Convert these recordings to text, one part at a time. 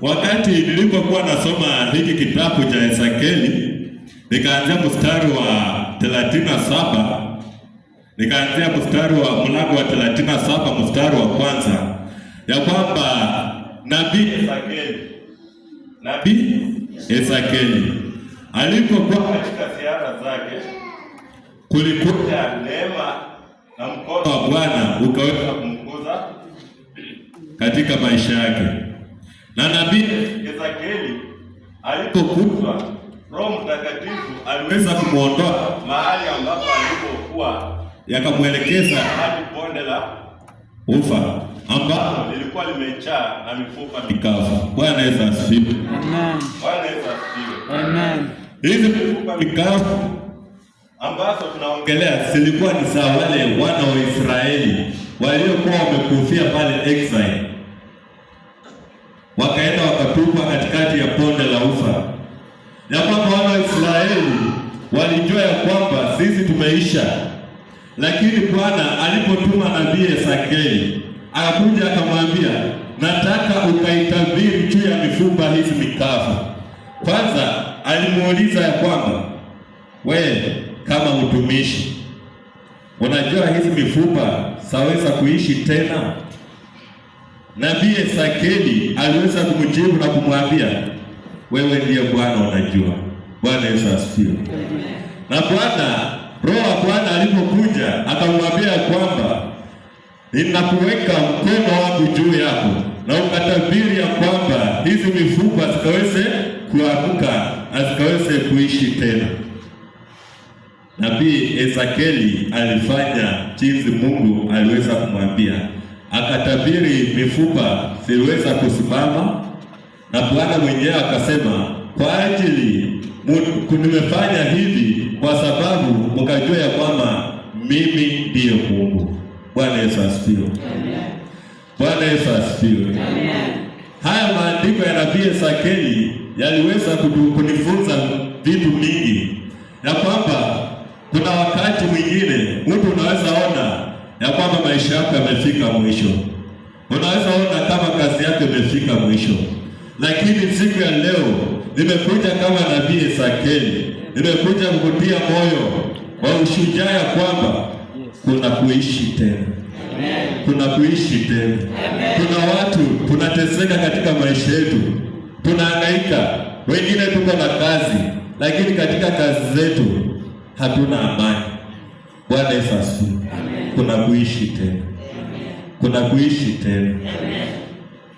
wakati nilipokuwa nasoma hiki kitabu cha Ezekieli, nikaanzia mstari wa 37, nikaanzia mstari wa mlango wa 37 mstari wa kwanza, ya kwamba nabii Ezekieli alipokuwa katika ziara zake, kulikuja neema na mkono wa Bwana ukaweza kumkuza katika maisha yake. Na nabii Ezekieli alipokuzwa, Roho Mtakatifu aliweza kumuondoa mahali ambapo alipokuwa, yakamwelekeza hadi bonde la ufa ambalo lilikuwa limejaa na mifupa mikavu. Bwana Yesu asifiwe. Amen. Bwana Yesu asifiwe. Amen. Hizi mifupa mikavu ambazo tunaongelea zilikuwa ni za wale wana wa Israeli waliokuwa wamekufia pale exile, wakaenda wakatupwa katikati ya bonde la ufa. Ya kwamba wana wa Israeli walijua ya kwamba sisi tumeisha, lakini Bwana alipotuma nabii Ezekieli akakuja akamwambia, nataka ukaitabiri juu ya mifupa hizi mikavu. Kwanza alimuuliza ya kwamba, wewe kama mtumishi, unajua hizi mifupa zaweza kuishi tena? Nabii Ezekieli aliweza kumjibu na kumwambia, wewe ndiye Bwana unajua. Bwana Yesu asifiwe. Na Roho wa Bwana alipokuja akamwambia kwamba, ninakuweka mkono wangu juu yako na ukatabiri ya kwamba hizi mifupa zikaweze kuamka na zikaweze kuishi tena. Nabii Ezekieli alifanya jinsi Mungu aliweza kumwambia, akatabiri mifupa ziliweza kusimama, na Bwana mwenyewe akasema, kwa ajili nimefanya hivi kwa sababu mkajua ya kwamba mimi ndiye Mungu. Bwana Yesu asifiwe. Bwana Yesu asifiwe. Haya maandiko ya nabii Ezekieli yaliweza kunifunza vitu mingi, ya kwamba kuna wakati mwingine mtu unaweza ona ya kwamba maisha yako yamefika mwisho, unaweza ona kama kazi yako imefika mwisho, lakini siku ya leo nimekuja kama nabii Ezekieli, nimekuja kukutia moyo wa ushujaa ya kwamba kuna kuishi tena. Kuna kuishi tena. Kuna watu tunateseka katika maisha yetu, tunahangaika, wengine tuko na kazi, lakini katika kazi zetu hatuna amani. Bwana Yesu asifiwe. Kuna kuishi tena. Kuna kuishi tena.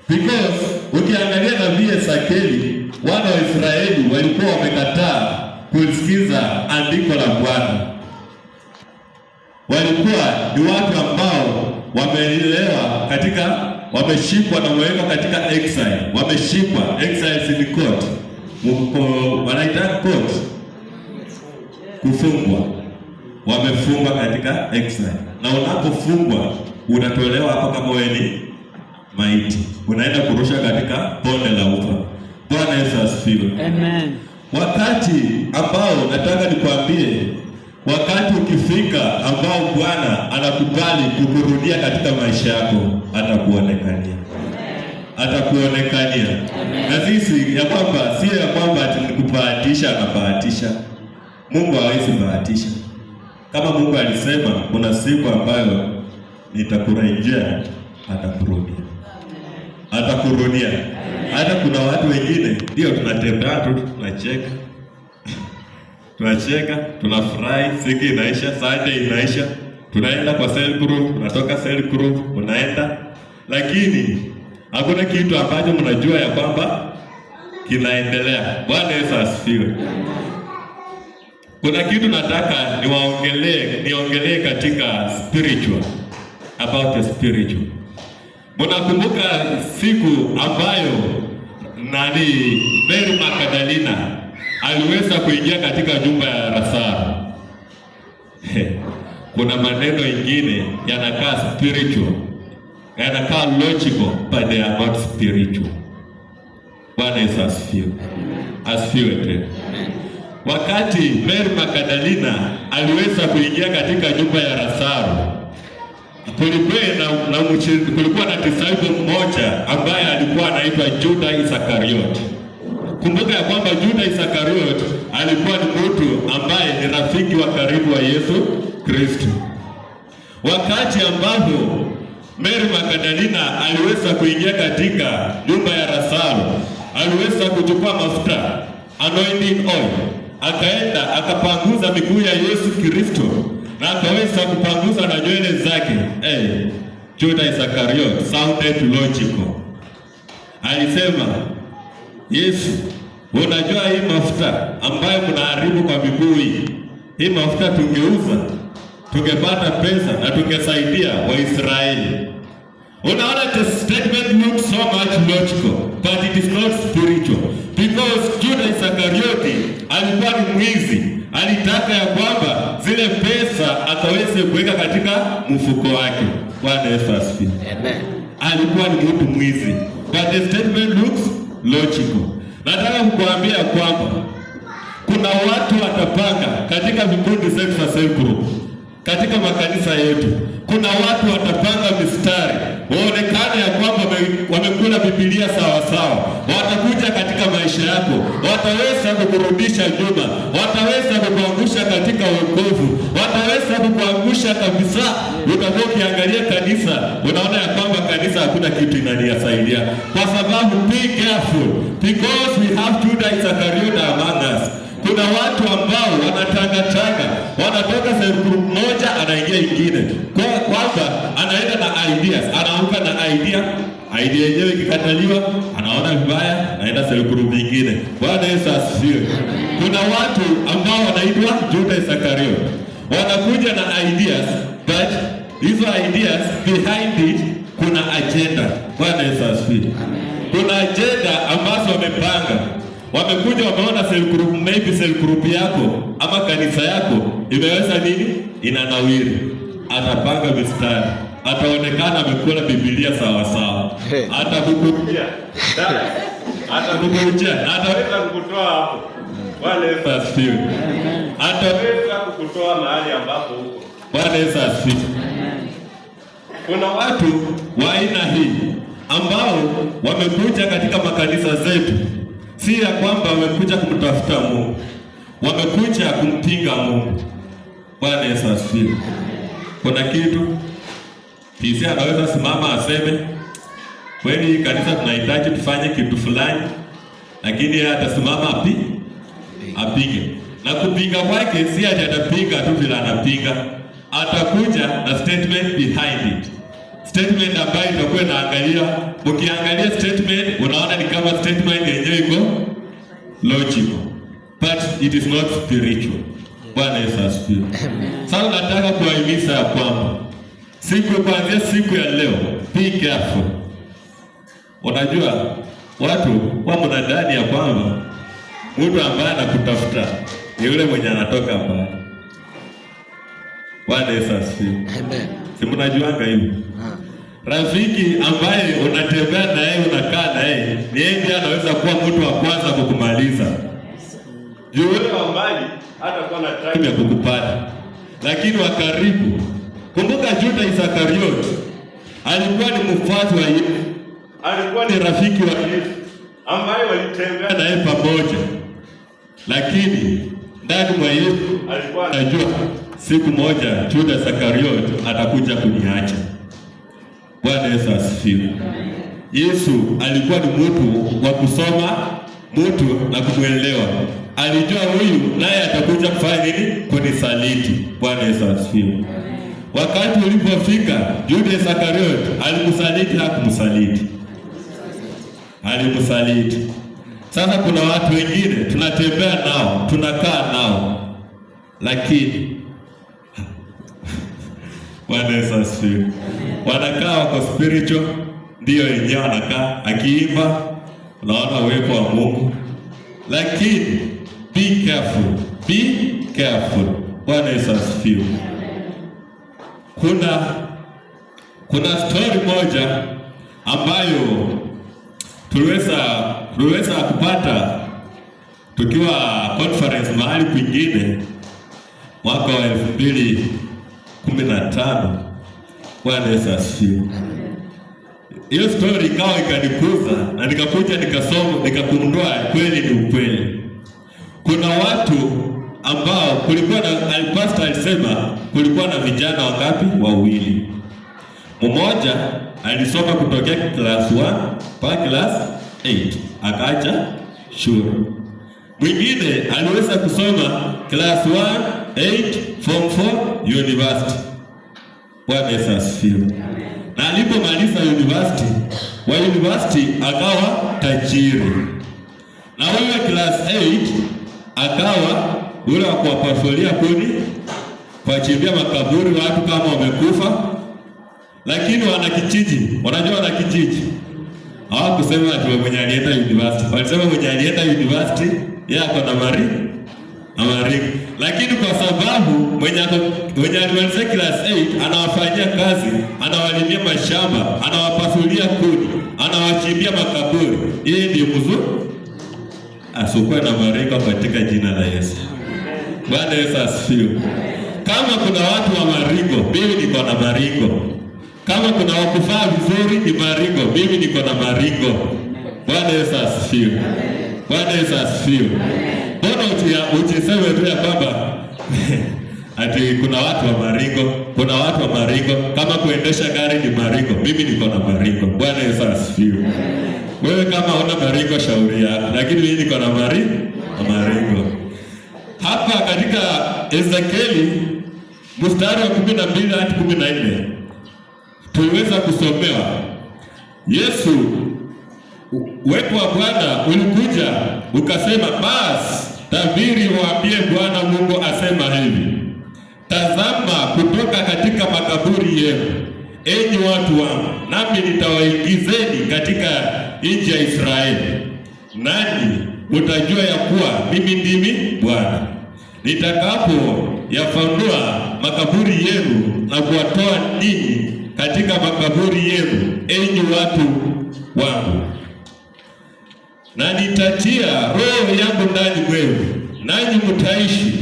Because ukiangalia nabii Ezekieli, wana wa Israeli walikuwa wamekataa kusikiza andiko la Bwana. Walikuwa ni watu ambao wamelelewa katika, wameshikwa na wamewekwa katika exile. Wameshikwa, exile in court. Wanaita court, kufungwa. Wamefungwa katika exile. Na unapofungwa unatolewa hapa kama wewe ni maiti, unaenda kurusha katika bonde la ufa. Bwana Yesu asifiwe. Amen. Wakati ambao nataka nikwambie, wakati ukifika ambao Bwana anakubali kukurudia katika maisha yako, atakuonekania. Atakuonekania. Na sisi ya kwamba sio ya kwamba ati nikubahatisha na bahatisha. Mungu hawezi bahatisha. Kama Mungu alisema kuna siku ambayo nitakurejea, atakurudia. Atakurudia. Hata kuna watu wengine ndio tunatembea tu tunacheka. Tunacheka, tunafurahi, siku inaisha, Sunday inaisha, tunaenda kwa cell group, tunatoka cell group, unaenda, lakini hakuna kitu ambacho mnajua ya kwamba kinaendelea. Bwana Yesu asifiwe. Kuna kitu nataka niongelee katika spiritual, about the spiritual. Mnakumbuka siku ambayo Mary Magdalena aliweza kuingia katika nyumba ya Lazaro? Kuna maneno mengine yanakaa spiritual, yanakaa logical, but they are not spiritual. Bwana Yesu asifiwe. Asifiwe tena. Wakati Mary Magdalena aliweza kuingia katika nyumba ya Lazaro, kulikuwa na disciple mmoja ambaye alikuwa anaitwa Juda Isakariot. Kumbuka ya kwamba Juda Isakariot alikuwa ni mtu ambaye ni rafiki wa karibu wa Yesu Kristo. Wakati ambapo Mary Magdalena aliweza kuingia katika nyumba ya Lazaro, aliweza kuchukua mafuta, anointing oil, akaenda akapanguza miguu ya Yesu Kristo na akaweza kupanguza na nywele zake. Juda Isakariot sounded logical. Alisema, Yesu, unajua hii mafuta ambayo mnaharibu kwa miguu hii mafuta tungeuza, tungepata pesa na tungesaidia Waisraeli. Unaona, the statement looks so much logical, but it is not spiritual, because Juda Isakarioti alikuwa ni mwizi. Alitaka ya kwamba zile pesa akaweze kuweka katika mfuko wake. Bwana Yesu asifiwe. Amen. Alikuwa ni mtu mwizi, but the statement looks logical. Nataka kukuambia kwamba kuna watu watapanga katika vikundi zetu za cell group, katika makanisa yetu. Kuna watu watapanga mistari waonekane ya kwamba wamekula Biblia sawa sawa. Watakuja katika maisha yako, wataweza kukurudisha nyuma, wataweza kukuangusha katika wokovu, wataweza kukuangusha kabisa. Utakuwa ukiangalia kanisa, unaona ya kwamba kanisa hakuna kitu inaniasaidia, kwa sababu be careful, because we have Juda Isakariot among us. Kuna watu ambao wanatangatanga, wanatoka sehemu moja anaingia ingine, kwamba anaenda na ideas, anaamka na idea yenyewe ikikataliwa, anaona vibaya, anaenda sehemu nyingine. Bwana Yesu asifiwe. Kuna watu ambao wanaitwa Juda Isakariot, wanakuja na ideas, but hizo ideas behind it kuna agenda. Bwana Yesu asifiwe. Kuna agenda ambazo wamepanga. Wamekuja wameona cell group yako ama kanisa yako imeweza nini? Inanawiri. Atapanga mistari, ataonekana amekula Biblia sawa sawa. Atakukujia. Na ataweza kukutoa hapo. Bwana Yesu asifiwe. Ataweza kukutoa mahali ambapo huko. Bwana Yesu asifiwe. Kuna watu wa aina hii ambao wamekuja katika makanisa zetu, si ya kwamba wamekuja kumtafuta Mungu, wamekuja kumpinga Mungu. Bwana Yesu asifiwe. Kuna kitu kisi anaweza simama aseme, kweli kanisa tunahitaji tufanye kitu fulani, lakini yeye atasimama apige. Na kupinga kwake si atapinga tu vile anapinga, atakuja na statement behind it. Statement ambayo itakuwa inaangalia, ukiangalia statement unaona ni kama statement yenyewe iko logical, but it is not spiritual. Bwana Yesu asifiwe. Sasa nataka kuwahimiza ya kwamba kuanzia siku ya leo, be careful. Unajua watu wamo na ndani ya kwamba mtu ambaye anakutafuta ni yule mwenye anatoka mbali. Bwana Yesu asifiwe. Amen. Si mnajuanga hivyo? Rafiki ambaye unatembea na yeye, unakaa na yeye, ni yeye ndiye anaweza kuwa mtu wa kwanza kukumaliza. Yule wa mbali hata kwa na time ya kukupata, lakini wa karibu. Kumbuka Juda Isakariot alikuwa ni mfuasi wa Yesu, alikuwa ni rafiki wa Yesu ambaye walitembea na yeye pamoja, lakini ndani mwa Yesu alikuwa anajua siku moja Juda Isakariot atakuja kuniacha. Bwana Yesu asifiwe. Yesu alikuwa ni mtu wa kusoma mtu na kumwelewa. Alijua huyu naye atakuja kufanya nini? Kunisaliti. Bwana Yesu asifiwe. Wakati ulipofika, Juda Isakariot alimsaliti, hakumsaliti? Alimsaliti. Sasa kuna watu wengine tunatembea nao, tunakaa nao, lakini Bwana Yesu asifiwe, wanakaa wako spiritual, ndio yenyewe wanakaa, akiimba unaona uwepo wa Mungu, lakini be careful. Bwana Yesu asifiwe. Kuna story moja ambayo tuliweza kupata tukiwa conference mahali kwingine mwaka wa 2015. Bwana Yesu asifiwe. Hiyo story ikawa ikanikuza na nikakuja nikasoma nikagundua kweli ni ukweli. Kuna watu ambao kulikuwa na pastor alisema kulikuwa na vijana wangapi? Wawili. Mmoja alisoma kutokea class 1 mpaka class 8 akaacha shule. Mwingine aliweza kusoma class 1, 8, form 4, university. Bwana Yesu asifiwe. Na alipomaliza university akawa tajiri. Na wewe class 8 akawa ule wa kuwapafolia kuni, kuachimbia makaburi watu kama wamekufa. Lakini wanakijiji, unajua wanakijiji hawakusema ati mwenye alienda university. Walisema mwenye alienda university yeye ako na maringo. Lakini kwa sababu mwenye alimaliza class 8 anawafanyia kazi, anawalimia mashamba, anawapasulia kuni, anawachimbia makaburi, yeye ndiye mzuri. Asukwe na maringo katika jina la Yesu. Bwana Yesu asifiwe. Kama kuna watu wa maringo, mimi niko na maringo. Kama kuna wakufaa vizuri ni maringo, mimi niko na maringo. Bwana Yesu asifiwe. Bwana Yesu asifiwe. Mbona usiseme tu ya kwamba ati kuna watu wa maringo, kuna watu wa maringo, kama kuendesha gari ni maringo, mimi niko na maringo. Bwana Yesu asifiwe. Wewe kama una maringo shauri yako, lakini mimi niko na maringo. Hapa katika Ezekieli mstari wa 12 hadi 14 tuliweza kusomewa Yesu, uwepo wa Bwana ulikuja ukasema, basi tabiri waambie Bwana Mungu asema hivi, tazama kutoka katika makaburi yenu, enyi watu wangu, nami nitawaingizeni katika nchi ya Israeli, nanyi utajua ya kuwa mimi ndimi Bwana, nitakapo yafunua makaburi yenu na kuwatoa ninyi katika makaburi yenu, enyi watu wangu, na nitatia roho yangu ndani mwenu, nanyi mtaishi.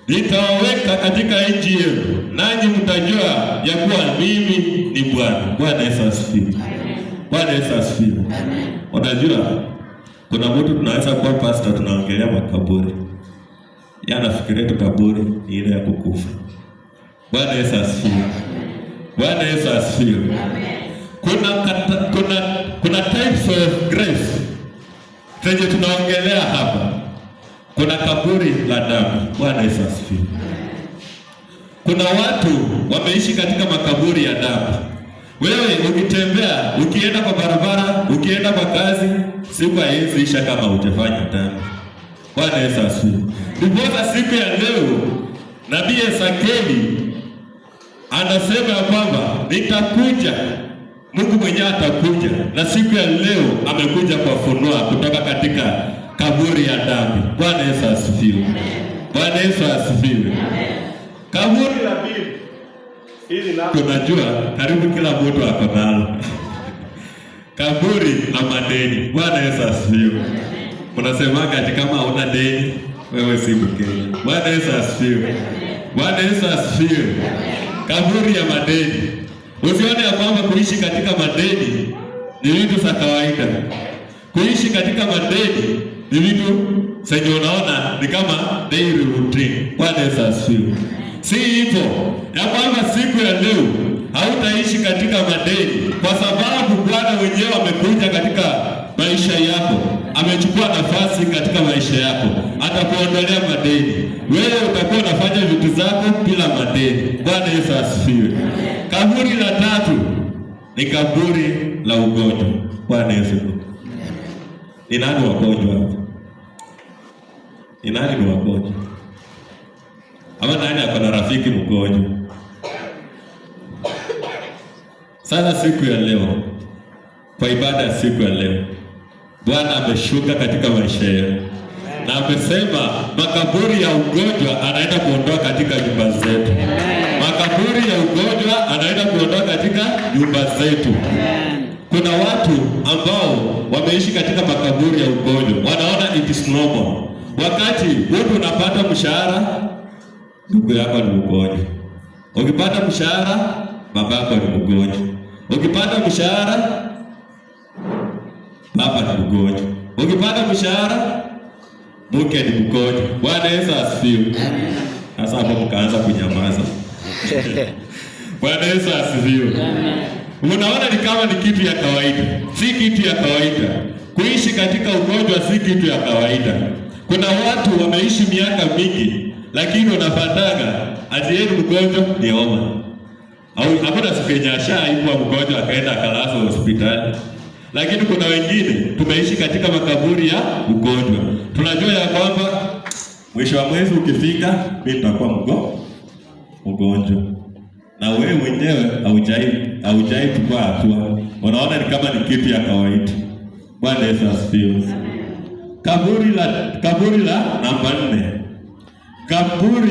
Nitawaweka katika nchi yenu, nanyi mtajua ya kuwa mimi ni Bwana. Bwana Yesu asifiwe. Bwana Yesu asifiwe. Unajua kuna mtu tunaweza kuwa pastor tunaongelea makaburi, yeye anafikiria tu kaburi ni ile ya kukufa. Bwana Yesu asifiwe. Bwana Yesu asifiwe. Kuna types of grace zenye tunaongelea hapa. Kuna kaburi la damu. Bwana Yesu asifiwe. Kuna watu wameishi katika makaburi ya damu. Wewe ukitembea, ukienda kwa barabara, ukienda kwa kazi, siku haiziisha kama hujafanya dhambi. Bwana Yesu asifiwe. Ndipo siku ya leo Nabii Ezekieli anasema ya kwamba nitakuja, Mungu mwenyewe atakuja, na siku ya leo amekuja kuwafunua kutoka katika kaburi ya dhambi. Bwana Yesu asifiwe. Bwana Yesu asifiwe. Kaburi la bibi ili na tunajua karibu kila mtu ako nalo. Kaburi la madeni. Bwana Yesu asifiwe. Unasemaga ati kama huna deni wewe si Mkenya. Bwana Yesu asifiwe. Bwana Yesu asifiwe. Kaburi ya madeni. Usione ya kwamba kuishi katika madeni ni vitu za kawaida. Kuishi katika madeni ni vitu zenye unaona ni kama daily routine. Bwana Yesu asifiwe. Si hivyo ya kwamba siku ya leo hautaishi katika madeni, kwa sababu Bwana mwenyewe amekuja katika maisha yako, amechukua nafasi katika maisha yako, atakuondolea madeni. Wewe utakuwa unafanya vitu zako bila madeni. Bwana Yesu asifiwe. Kaburi la tatu ni kaburi la ugonjwa. Bwana Yesu. Ni nani wagonjwa hapa? Ni nani ni wagonjwa? Ama nani ako na rafiki mgonjwa? Sasa siku ya leo, kwa ibada ya siku ya leo, Bwana ameshuka katika maisha yetu na amesema makaburi ya ugonjwa anaenda kuondoa katika nyumba zetu. Makaburi ya ugonjwa anaenda kuondoa katika nyumba zetu. Kuna watu ambao wameishi katika makaburi ya ugonjwa, wanaona it is normal. Wakati wewe unapata mshahara, ndugu yako ni mgonjwa. Ukipata mshahara, babako ni mgonjwa. Ukipata mshahara, baba ni mgonjwa. Ukipata mshahara, mke ni mgonjwa. Bwana Yesu asifiwe. Sasa hapo mkaanza kunyamaza. Bwana Yesu asifiwe. Unaona ni kama ni kitu ya kawaida. Si kitu ya kawaida. Kuishi katika ugonjwa si kitu ya kawaida. Kuna watu wameishi miaka mingi, lakini unapataga ati yeye mgonjwa ni homa. Au hakuna siku yenye ashaibwa mgonjwa akaenda akalazwa hospitali. Lakini kuna wengine tumeishi katika makaburi ya ugonjwa. Tunajua ya kwamba mwisho wa mwezi ukifika mimi nitakuwa mgonjwa. Na wewe mwenyewe haujai chukua hatua. Unaona ni kama ni kitu ya kawaida. Bwana Yesu asifiwe. Kaburi la namba 4. Kaburi